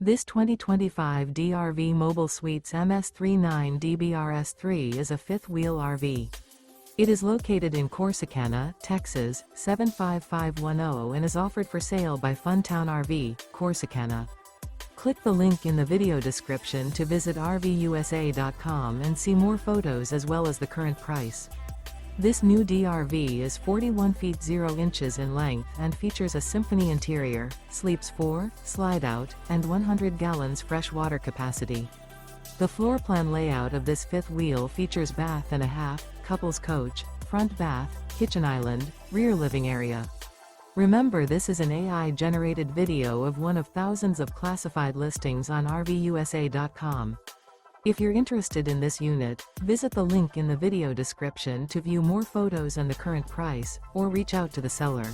This 2025 DRV Mobile Suites MS 39DBRS3 is a fifth-wheel RV. It is located in Corsicana, Texas, 75510 and is offered for sale by Funtown RV, Corsicana. Click the link in the video description to visit RVUSA.com and see more photos as well as the current price. This new DRV is 41 feet 0 inches in length and features a SYMPHONY interior, sleeps 4, slide-out, and 100 gallons fresh water capacity. The floor plan layout of this fifth wheel features bath and a half, couples coach, front bath, kitchen island, rear living area. Remember, this is an AI-generated video of one of thousands of classified listings on RVUSA.com. If you're interested in this unit, visit the link in the video description to view more photos and the current price, or reach out to the seller.